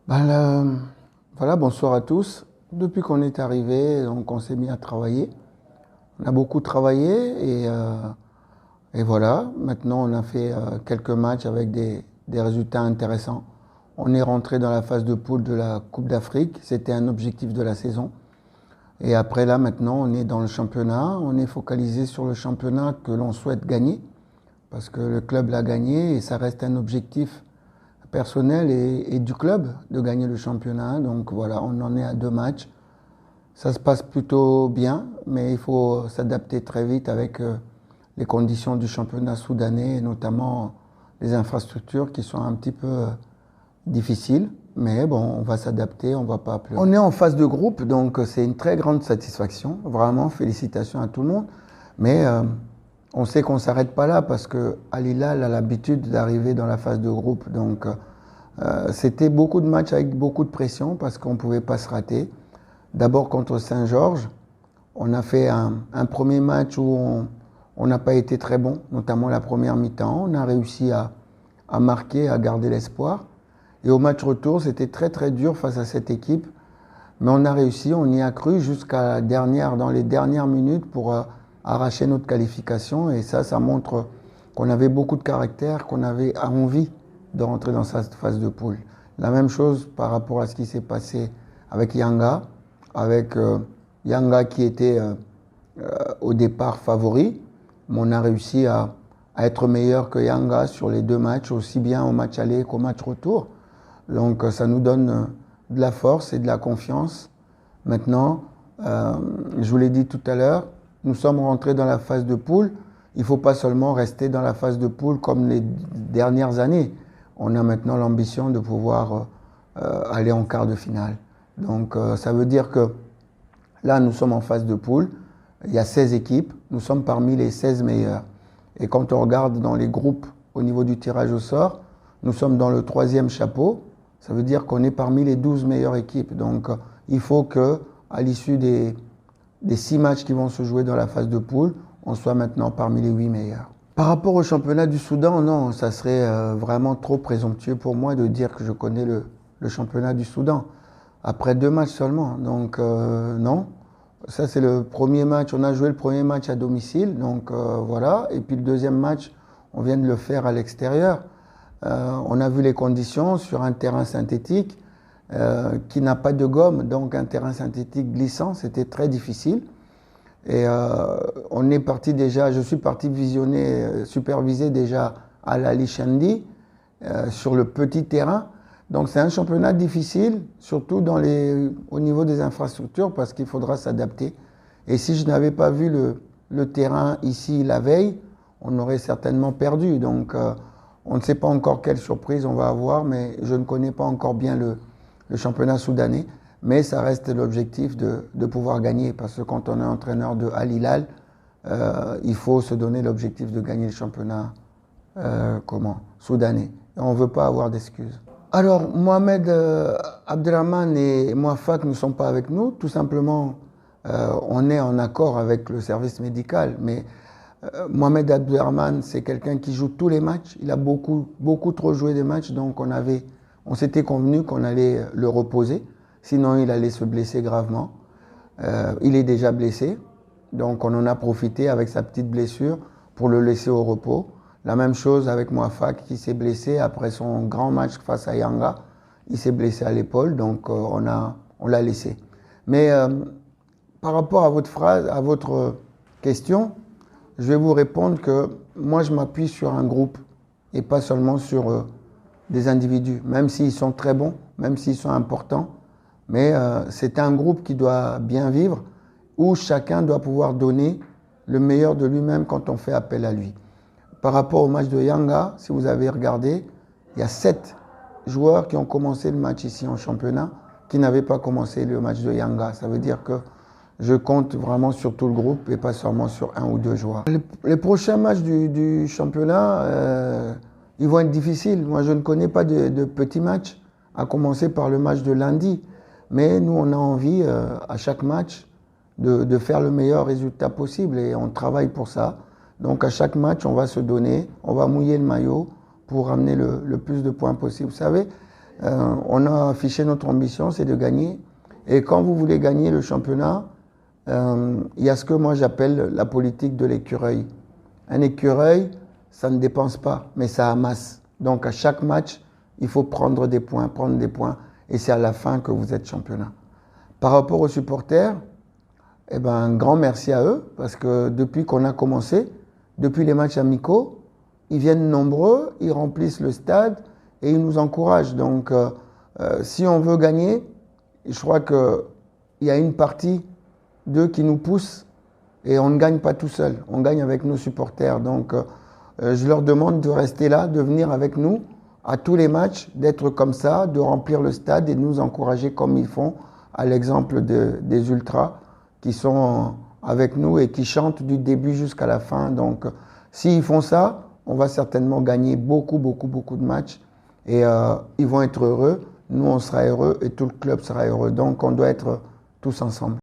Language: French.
Ben là, voilà, bonsoir à tous. Depuis qu'on est arrivé, donc on s'est mis à travailler. On a beaucoup travaillé et voilà. Maintenant, on a fait quelques matchs avec des résultats intéressants. On est rentré dans la phase de poule de la Coupe d'Afrique. C'était un objectif de la saison. Et après là, maintenant, on est dans le championnat. On est focalisé sur le championnat que l'on souhaite gagner parce que le club l'a gagné et ça reste un objectif personnel et du club de gagner le championnat. Donc voilà, on en est à 2 matchs. Ça se passe plutôt bien, mais il faut s'adapter très vite avec les conditions du championnat soudanais, et notamment les infrastructures qui sont un petit peu difficiles. Mais bon, on va s'adapter, on va pas pleurer. On est en phase de groupe, donc c'est une très grande satisfaction. Vraiment, félicitations à tout le monde. Mais on sait qu'on ne s'arrête pas là parce que Al Hilal a l'habitude d'arriver dans la phase de groupe. Donc c'était beaucoup de matchs avec beaucoup de pression parce qu'on ne pouvait pas se rater. D'abord contre Saint-Georges, on a fait un premier match où on n'a pas été très bon, notamment la première mi-temps. On a réussi à marquer, à garder l'espoir. Et au match retour, c'était très très dur face à cette équipe. Mais on a réussi, on y a cru jusqu'à dans les dernières minutes pour arracher notre qualification. Et ça montre qu'on avait beaucoup de caractère, qu'on avait envie de rentrer dans cette phase de poule. La même chose par rapport à ce qui s'est passé avec Yanga, Yanga qui était au départ favori. Mais on a réussi à être meilleur que Yanga sur les 2 matchs, aussi bien au match aller qu'au match retour. Donc ça nous donne de la force et de la confiance. Maintenant, je vous l'ai dit tout à l'heure, nous sommes rentrés dans la phase de poule. Il ne faut pas seulement rester dans la phase de poule comme les dernières années. On a maintenant l'ambition de pouvoir aller en quart de finale. Donc ça veut dire que là, nous sommes en phase de poule. Il y a 16 équipes. Nous sommes parmi les 16 meilleurs. Et quand on regarde dans les groupes au niveau du tirage au sort, nous sommes dans le 3e chapeau. Ça veut dire qu'on est parmi les 12 meilleures équipes. Donc, il faut qu'à l'issue des 6 matchs qui vont se jouer dans la phase de poule, on soit maintenant parmi les 8 meilleurs. Par rapport au championnat du Soudan, non, ça serait vraiment trop présomptueux pour moi de dire que je connais le championnat du Soudan. Après 2 matchs seulement. Donc, non. Ça, c'est le premier match. On a joué le premier match à domicile. Donc, voilà. Et puis le deuxième match, on vient de le faire à l'extérieur. On a vu les conditions sur un terrain synthétique qui n'a pas de gomme, donc un terrain synthétique glissant, c'était très difficile. Et on est parti déjà, je suis parti superviser déjà à la Lichandi sur le petit terrain. Donc c'est un championnat difficile, surtout au niveau des infrastructures, parce qu'il faudra s'adapter. Et si je n'avais pas vu le terrain ici la veille, on aurait certainement perdu. Donc on ne sait pas encore quelle surprise on va avoir, mais je ne connais pas encore bien le championnat soudanais. Mais ça reste l'objectif de pouvoir gagner, parce que quand on est entraîneur de Al Hilal, il faut se donner l'objectif de gagner le championnat soudanais. Et on ne veut pas avoir d'excuses. Alors, Mohamed Abdelrahman et Mouafak ne sont pas avec nous. Tout simplement, on est en accord avec le service médical, mais Mohamed Abdelrahman, c'est quelqu'un qui joue tous les matchs. Il a beaucoup, beaucoup trop joué des matchs, donc on s'était convenu qu'on allait le reposer. Sinon, il allait se blesser gravement. Il est déjà blessé, donc on en a profité avec sa petite blessure pour le laisser au repos. La même chose avec Mouafak qui s'est blessé après son grand match face à Yanga. Il s'est blessé à l'épaule, donc on l'a laissé. Mais par rapport à votre question, je vais vous répondre que moi, je m'appuie sur un groupe et pas seulement sur des individus, même s'ils sont très bons, même s'ils sont importants. Mais c'est un groupe qui doit bien vivre, où chacun doit pouvoir donner le meilleur de lui-même quand on fait appel à lui. Par rapport au match de Yanga, si vous avez regardé, il y a 7 joueurs qui ont commencé le match ici en championnat, qui n'avaient pas commencé le match de Yanga. Ça veut dire que je compte vraiment sur tout le groupe et pas seulement sur 1 ou 2 joueurs. Les prochains matchs du championnat, ils vont être difficiles. Moi, je ne connais pas de petits matchs, à commencer par le match de lundi. Mais nous, on a envie, à chaque match, de faire le meilleur résultat possible et on travaille pour ça. Donc, à chaque match, on va se donner, on va mouiller le maillot pour ramener le plus de points possible. Vous savez, On a affiché notre ambition, c'est de gagner. Et quand vous voulez gagner le championnat, il y a ce que moi j'appelle la politique de l'écureuil. Un écureuil, ça ne dépense pas, mais ça amasse. Donc à chaque match, il faut prendre des points. Et c'est à la fin que vous êtes championnat. Par rapport aux supporters, eh ben, un grand merci à eux, parce que depuis qu'on a commencé, depuis les matchs amicaux, ils viennent nombreux, ils remplissent le stade et ils nous encouragent. Donc si on veut gagner, je crois qu'il y a une partie d'eux qui nous pousse et on ne gagne pas tout seul, on gagne avec nos supporters. Donc je leur demande de rester là, de venir avec nous à tous les matchs, d'être comme ça, de remplir le stade et de nous encourager comme ils font, à l'exemple des ultras qui sont avec nous et qui chantent du début jusqu'à la fin. Donc s'ils font ça, on va certainement gagner beaucoup de matchs et ils vont être heureux, nous on sera heureux et tout le club sera heureux. Donc on doit être tous ensemble.